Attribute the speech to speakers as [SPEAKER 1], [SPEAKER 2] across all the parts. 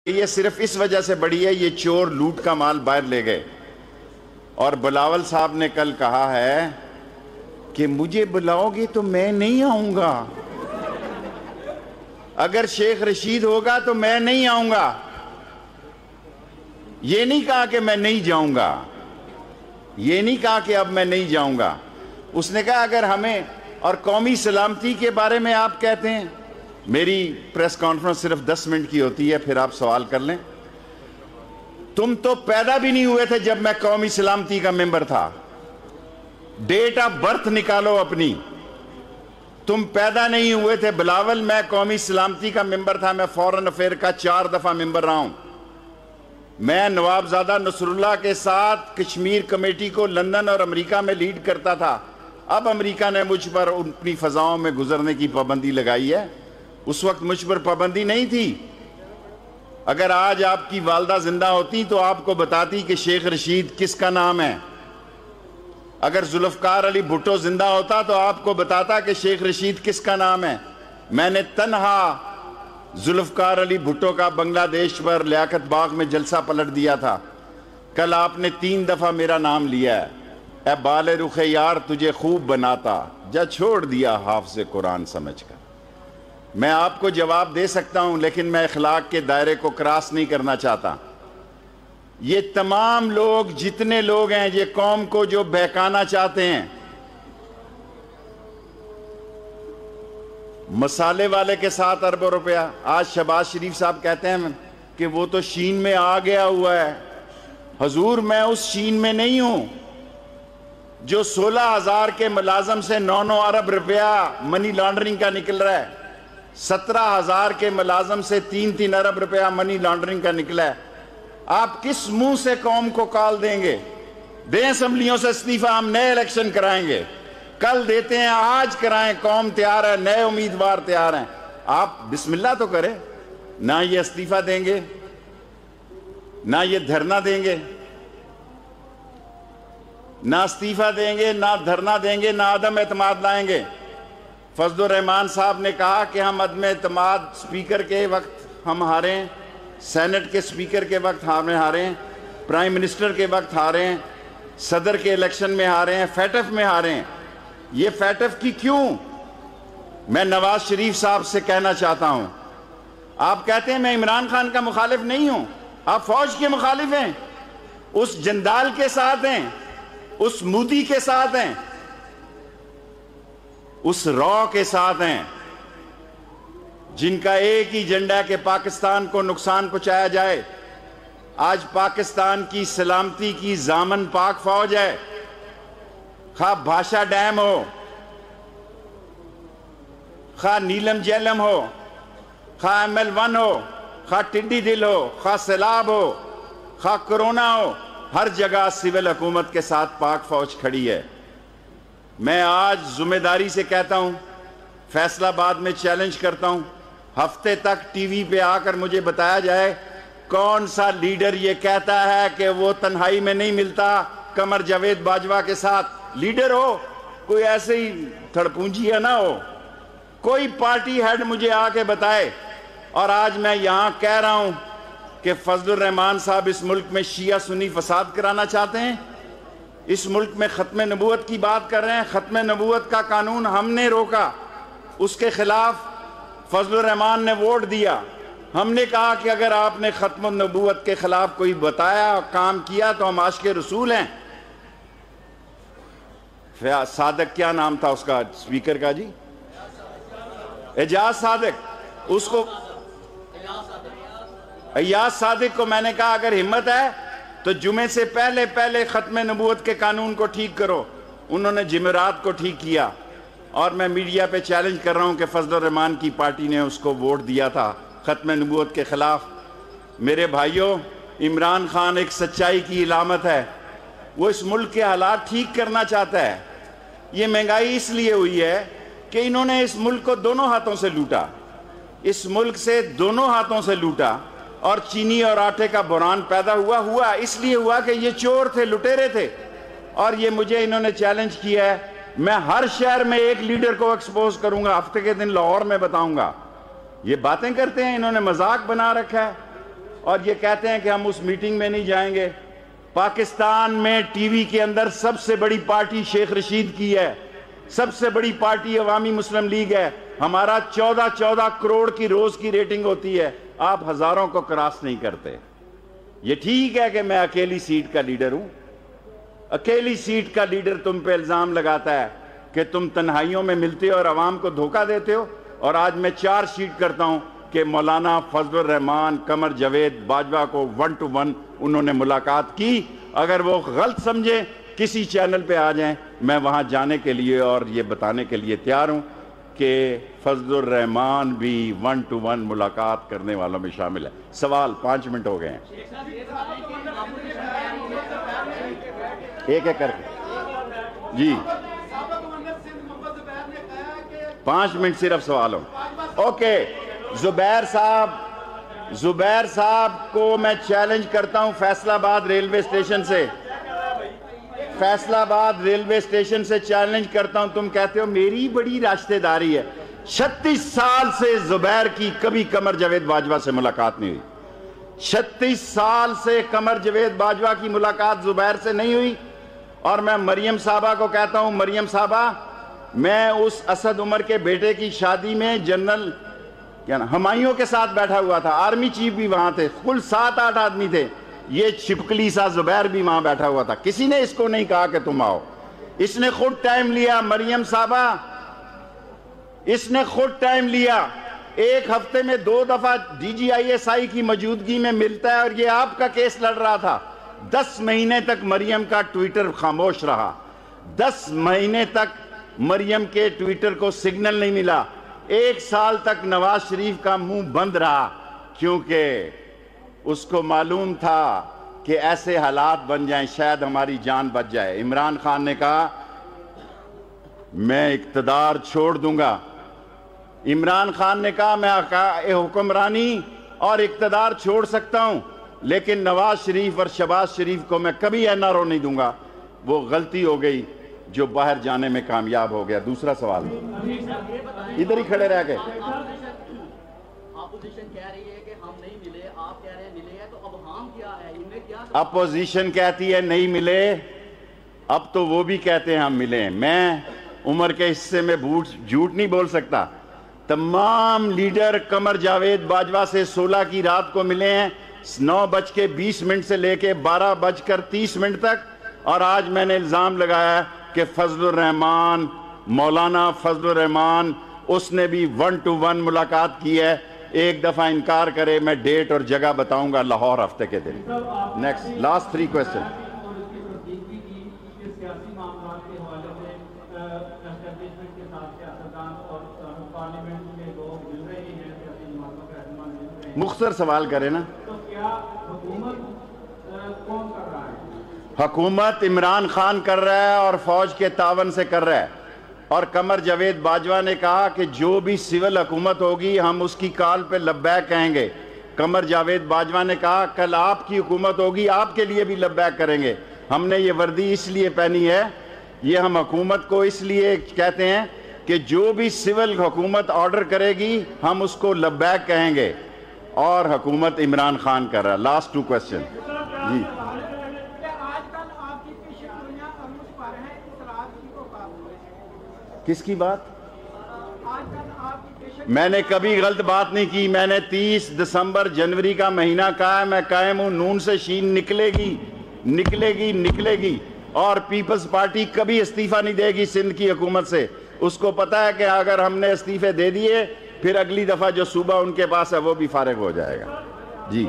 [SPEAKER 1] یہ صرف اس وجہ سے بڑی ہے، یہ چور لوٹ کا مال باہر لے گئے۔ اور بلاول صاحب نے کل کہا ہے کہ مجھے بلاؤ گے تو میں نہیں آؤں گا، اگر شیخ رشید ہوگا تو میں نہیں آؤں گا۔ یہ نہیں کہا کہ میں نہیں جاؤں گا، یہ نہیں کہا کہ اب میں نہیں جاؤں گا۔ اس نے کہا اگر ہمیں اور قومی سلامتی کے بارے میں آپ کہتے ہیں، میری پریس کانفرنس صرف 10 منٹ کی ہوتی ہے، پھر آپ سوال کر لیں۔ تم تو پیدا بھی نہیں ہوئے تھے جب میں قومی سلامتی کا ممبر تھا، ڈیٹ آف برتھ نکالو اپنی، تم پیدا نہیں ہوئے تھے بلاول۔ میں قومی سلامتی کا ممبر تھا، میں فورن افیئر کا 4 دفعہ ممبر رہا ہوں۔ میں نوابزادہ نصر اللہ کے ساتھ کشمیر کمیٹی کو لندن اور امریکہ میں لیڈ کرتا تھا۔ اب امریکہ نے مجھ پر اپنی فضاؤں میں گزرنے کی پابندی لگائی ہے، اس وقت مجھ پر پابندی نہیں تھی۔ اگر آج آپ کی والدہ زندہ ہوتی تو آپ کو بتاتی کہ شیخ رشید کس کا نام ہے۔ اگر ذوالفقار علی بھٹو زندہ ہوتا تو آپ کو بتاتا کہ شیخ رشید کس کا نام ہے۔ میں نے تنہا ذوالفقار علی بھٹو کا بنگلہ دیش پر لیاقت باغ میں جلسہ پلٹ دیا تھا۔ کل آپ نے 3 دفعہ میرا نام لیا ہے، اے بال رخ یار تجھے خوب بناتا، جا چھوڑ دیا حافظ قرآن سمجھ کر۔ میں آپ کو جواب دے سکتا ہوں، لیکن میں اخلاق کے دائرے کو کراس نہیں کرنا چاہتا۔ یہ تمام لوگ جتنے لوگ ہیں، یہ قوم کو جو بہکانا چاہتے ہیں، مسالے والے کے ساتھ اربوں روپیہ۔ آج شہباز شریف صاحب کہتے ہیں کہ وہ تو شین میں آ گیا ہوا ہے۔ حضور میں اس شین میں نہیں ہوں جو 16,000 کے ملازم سے 9 ارب روپیہ منی لانڈرنگ کا نکل رہا ہے، 17,000 کے ملازم سے 3 ارب روپیہ منی لانڈرنگ کا نکلا ہے۔ آپ کس منہ سے قوم کو کال دیں گے؟ دیں اسمبلیوں سے استعفیٰ، ہم نئے الیکشن کرائیں گے۔ کل دیتے ہیں، آج کرائیں، قوم تیار ہے، نئے امیدوار تیار ہیں۔ آپ بسم اللہ تو کریں۔ نہ یہ استعفیٰ دیں گے، نہ یہ دھرنا دیں گے، نہ استعفیٰ دیں گے، نہ دھرنا دیں گے، نہ عدم اعتماد لائیں گے۔ فضل الرحمان صاحب نے کہا کہ ہم عدم اعتماد اسپیکر کے وقت ہم ہارے ہیں، سینٹ کے اسپیکر کے وقت ہم ہارے ہیں، پرائم منسٹر کے وقت ہارے ہیں، صدر کے الیکشن میں ہارے ہیں، فیٹف میں ہارے ہیں۔ یہ فیٹف کی کیوں؟ میں نواز شریف صاحب سے کہنا چاہتا ہوں، آپ کہتے ہیں میں عمران خان کا مخالف نہیں ہوں، آپ فوج کے مخالف ہیں، اس جندال کے ساتھ ہیں، اس مودی کے ساتھ ہیں، اس رو کے ساتھ ہیں جن کا ایک ہی ایجنڈا ہے کہ پاکستان کو نقصان پہنچایا جائے۔ آج پاکستان کی سلامتی کی ضامن پاک فوج ہے، خواہ بھاشا ڈیم ہو، خواہ نیلم جیلم ہو، خواہ ML1 ہو، خواہ ٹڈی دل ہو، خواہ سیلاب ہو، خواہ کرونا ہو، ہر جگہ سول حکومت کے ساتھ پاک فوج کھڑی ہے۔ میں آج ذمہ داری سے کہتا ہوں، فیصل آباد میں چیلنج کرتا ہوں، ہفتے تک ٹی وی پہ آ کر مجھے بتایا جائے کون سا لیڈر یہ کہتا ہے کہ وہ تنہائی میں نہیں ملتا قمر جاوید باجوہ کے ساتھ۔ لیڈر ہو، کوئی ایسے ہی تھڑپونجیہ نہ ہو، کوئی پارٹی ہیڈ مجھے آ کے بتائے۔ اور آج میں یہاں کہہ رہا ہوں کہ فضل الرحمان صاحب اس ملک میں شیعہ سنی فساد کرانا چاہتے ہیں، اس ملک میں ختم نبوت کی بات کر رہے ہیں۔ ختم نبوت کا قانون ہم نے روکا، اس کے خلاف فضل الرحمان نے ووٹ دیا۔ ہم نے کہا کہ اگر آپ نے ختم نبوت کے خلاف کوئی بتایا، کام کیا تو ہم عاشق رسول ہیں۔ صادق کیا نام تھا اس کا اسپیکر کا جی؟ اعجاز صادق، اس کو ایاز صادق کو میں نے کہا اگر ہمت ہے تو جمعے سے پہلے ختم نبوت کے قانون کو ٹھیک کرو۔ انہوں نے جمعرات کو ٹھیک کیا، اور میں میڈیا پہ چیلنج کر رہا ہوں کہ فضل الرحمان کی پارٹی نے اس کو ووٹ دیا تھا ختم نبوت کے خلاف۔ میرے بھائیوں، عمران خان ایک سچائی کی علامت ہے، وہ اس ملک کے حالات ٹھیک کرنا چاہتا ہے۔ یہ مہنگائی اس لیے ہوئی ہے کہ انہوں نے اس ملک کو دونوں ہاتھوں سے لوٹا، اس ملک سے دونوں ہاتھوں سے لوٹا، اور چینی اور آٹے کا بحران پیدا ہوا اس لیے ہوا کہ یہ چور تھے، لٹیرے تھے۔ اور یہ مجھے انہوں نے چیلنج کیا ہے، میں ہر شہر میں ایک لیڈر کو ایکسپوز کروں گا، ہفتے کے دن لاہور میں بتاؤں گا۔ یہ باتیں کرتے ہیں، انہوں نے مذاق بنا رکھا ہے۔ اور یہ کہتے ہیں کہ ہم اس میٹنگ میں نہیں جائیں گے. پاکستان میں ٹی وی کے اندر سب سے بڑی پارٹی شیخ رشید کی ہے, سب سے بڑی پارٹی عوامی مسلم لیگ ہے. ہمارا 14 کروڑ کی روز کی ریٹنگ ہوتی ہے, آپ ہزاروں کو کراس نہیں کرتے. یہ ٹھیک ہے کہ میں اکیلی سیٹ کا لیڈر ہوں, اکیلی سیٹ کا لیڈر تم پہ الزام لگاتا ہے کہ تم تنہائیوں میں ملتے ہو اور عوام کو دھوکہ دیتے ہو, اور آج میں چارج شیٹ کرتا ہوں کہ مولانا فضل الرحمان قمر جاوید باجوہ کو 1 to 1 انہوں نے ملاقات کی. اگر وہ غلط سمجھے کسی چینل پہ آ جائیں, میں وہاں جانے کے لیے اور یہ بتانے کے لیے تیار ہوں کہ فضل الرحمان بھی 1 to 1 ملاقات کرنے والوں میں شامل ہے. سوال 5 منٹ ہو گئے ہیں, ایک ایک کر کے جی 5 منٹ صرف سوال ہو. اوکے, زبیر صاحب کو میں چیلنج کرتا ہوں فیصل آباد ریلوے اسٹیشن سے, فیصل آباد ریلوے اسٹیشن سے چیلنج کرتا ہوں. تم کہتے ہو میری بڑی راشتہ داری ہے, 36 سال سے زبیر کی کبھی قمر جاوید باجوہ سے ملاقات نہیں ہوئی. 36 سال سے قمر جاوید باجوہ کی ملاقات زبیر سے نہیں ہوئی. اور میں مریم صاحبہ کو کہتا ہوں, مریم صاحبہ میں اس اسد عمر کے بیٹے کی شادی میں جنرل ہمایوں کے ساتھ بیٹھا ہوا تھا, آرمی چیف بھی وہاں تھے, کل 7-8 آدمی تھے. یہ چھپکلی سا زبیر بھی وہاں بیٹھا ہوا تھا. کسی نے اس کو نہیں کہا کہ تم آؤ, اس نے خود ٹائم لیا. مریم صاحبہ اس نے خود ٹائم لیا, 1 ہفتے میں 2 دفعہ DGISI کی موجودگی میں ملتا ہے, اور یہ آپ کا کیس لڑ رہا تھا. 10 مہینے تک مریم کا ٹویٹر خاموش رہا, 10 مہینے تک مریم کے ٹویٹر کو سگنل نہیں ملا. 1 سال تک نواز شریف کا منہ بند رہا, کیونکہ اس کو معلوم تھا کہ ایسے حالات بن جائیں شاید ہماری جان بچ جائے. عمران خان نے کہا میں اقتدار چھوڑ دوں گا. عمران خان نے کہا میں حکمرانی اور اقتدار چھوڑ سکتا ہوں, لیکن نواز شریف اور شہباز شریف کو میں کبھی NRO نہیں دوں گا. وہ غلطی ہو گئی جو باہر جانے میں کامیاب ہو گیا. دوسرا سوال, ادھر ہی کھڑے رہ گئے.
[SPEAKER 2] اپوزیشن کہہ رہی ہے کہ ہم نہیں ملے, آپ کہہ رہے ہیں ملے ہیں, تو اب ہم کیا ہے, ان میں کیا؟
[SPEAKER 1] اپوزیشن کہتی ہے نہیں ملے, اب تو وہ بھی کہتے ہیں ہم ملے ہیں. میں عمر کے حصے میں جھوٹ نہیں بول سکتا. تمام لیڈر قمر جاوید باجوہ سے 16 کی رات کو ملے ہیں, 9:20 سے لے کے 12:30 تک. اور آج میں نے الزام لگایا کہ فضل الرحمان, مولانا فضل الرحمان, اس نے بھی 1 to 1 ملاقات کی ہے. ایک دفعہ انکار کرے, میں ڈیٹ اور جگہ بتاؤں گا, لاہور ہفتے کے دن. Next, last 3 question. مختصر سوال کریں نا. حکومت عمران خان کر رہا ہے اور فوج کے تعاون سے کر رہا ہے. اور قمر جاوید باجوہ نے کہا کہ جو بھی سول حکومت ہوگی ہم اس کی کال پہ لبیک کہیں گے. قمر جاوید باجوہ نے کہا کل آپ کی حکومت ہوگی, آپ کے لیے بھی لبیک کریں گے. ہم نے یہ وردی اس لیے پہنی ہے, یہ ہم حکومت کو اس لیے کہتے ہیں کہ جو بھی سول حکومت آرڈر کرے گی ہم اس کو لبیک کہیں گے, اور حکومت عمران خان کر رہا ہے. لاسٹ 2 کوئسچن جی. کس کی بات؟ میں نے کبھی غلط بات نہیں کی. میں نے 30 دسمبر جنوری کا مہینہ کہا ہے, میں قائم ہوں. نون سے شین نکلے گی, نکلے گی, نکلے گی. اور پیپلز پارٹی کبھی استعفیٰ نہیں دے گی سندھ کی حکومت سے. اس کو پتا ہے کہ اگر ہم نے استعفے دے دیے پھر اگلی دفعہ جو صوبہ ان کے پاس ہے وہ بھی فارغ ہو جائے گا. جی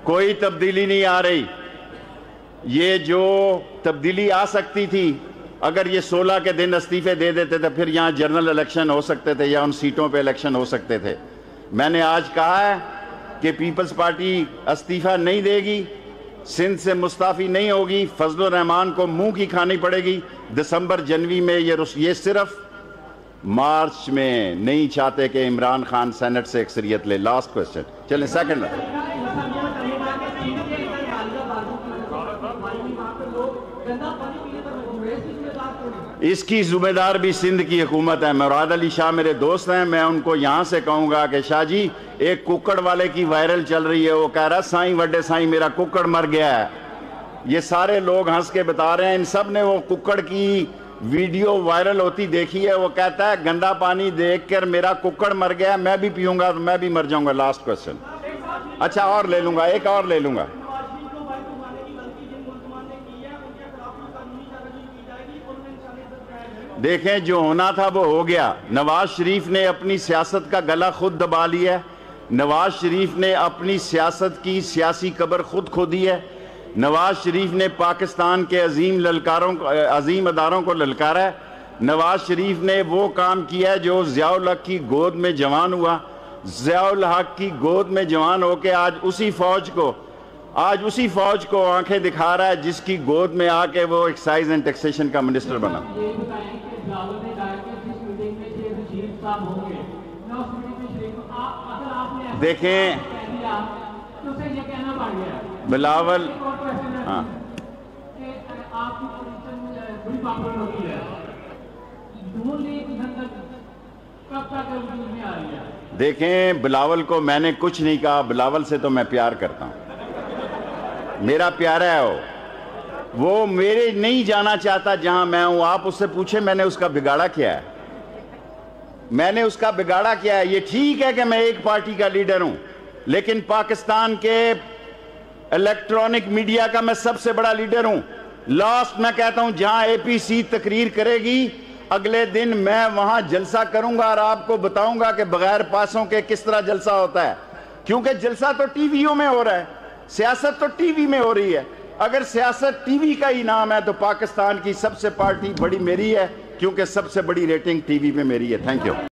[SPEAKER 1] کوئی تبدیلی نہیں آ رہی. یہ جو تبدیلی آ سکتی تھی, اگر یہ 16 کے دن استعفے دے دیتے تھے پھر یہاں جنرل الیکشن ہو سکتے تھے یا ان سیٹوں پہ الیکشن ہو سکتے تھے. میں نے آج کہا ہے کہ پیپلز پارٹی استعفیٰ نہیں دے گی, سندھ سے مستعفی نہیں ہوگی. فضل الرحمان کو منہ کی کھانی پڑے گی. دسمبر جنوری میں یہ صرف مارچ میں نہیں چاہتے کہ عمران خان سینٹ سے اکثریت لے. لاسٹ کوئسچن, چلیں سیکنڈ.
[SPEAKER 2] گندا پانی پینے پر
[SPEAKER 1] اس کی ذمہ دار بھی سندھ کی حکومت ہے. مراد علی شاہ میرے دوست ہیں, میں ان کو یہاں سے کہوں گا کہ شاہ جی ایک ککڑ والے کی وائرل چل رہی ہے, وہ کہہ رہا سائیں وڈے سائیں میرا ککڑ مر گیا ہے. یہ سارے لوگ ہنس کے بتا رہے ہیں, ان سب نے وہ ککڑ کی ویڈیو وائرل ہوتی دیکھی ہے. وہ کہتا ہے گندا پانی دیکھ کر میرا ککڑ مر گیا, میں بھی پیوں گا تو میں بھی مر جاؤں گا. Last question. اچھا اور لے لوں گا, ایک اور لے لوں گا. دیکھیں جو ہونا تھا وہ ہو گیا. نواز شریف نے اپنی سیاست کا گلا خود دبا لیا ہے. نواز شریف نے اپنی سیاست کی سیاسی قبر خود کھودی ہے. نواز شریف نے پاکستان کے عظیم اداروں کو للکارا ہے. نواز شریف نے وہ کام کیا ہے جو ضیاء الحق کی گود میں جوان ہوا. ضیاء الحق کی گود میں جوان ہو کے آج اسی فوج کو آنکھیں دکھا رہا ہے جس کی گود میں آ کے وہ ایکسائز اینڈ ٹیکسیشن کا منسٹر بنا. دیکھیں بلاول, ہاں دیکھیں بلاول کو میں نے کچھ نہیں کہا. بلاول سے تو میں پیار کرتا ہوں, میرا پیارا ہے وہ میرے نہیں جانا چاہتا جہاں میں ہوں. آپ اس سے پوچھیں میں نے اس کا بگاڑا کیا ہے, میں نے اس کا بگاڑا کیا ہے. یہ ٹھیک ہے کہ میں ایک پارٹی کا لیڈر ہوں, لیکن پاکستان کے الیکٹرانک میڈیا کا میں سب سے بڑا لیڈر ہوں. لاسٹ میں کہتا ہوں جہاں اے پی سی تقریر کرے گی اگلے دن میں وہاں جلسہ کروں گا اور آپ کو بتاؤں گا کہ بغیر پاسوں کے کس طرح جلسہ ہوتا ہے. کیونکہ جلسہ تو ٹی ویوں میں ہو رہا ہے, سیاست تو ٹی وی میں ہو رہی ہے. اگر سیاست ٹی وی کا ہی نام ہے تو پاکستان کی سب سے پارٹی بڑی میری ہے, کیونکہ سب سے بڑی ریٹنگ ٹی وی میں میری ہے. Thank you.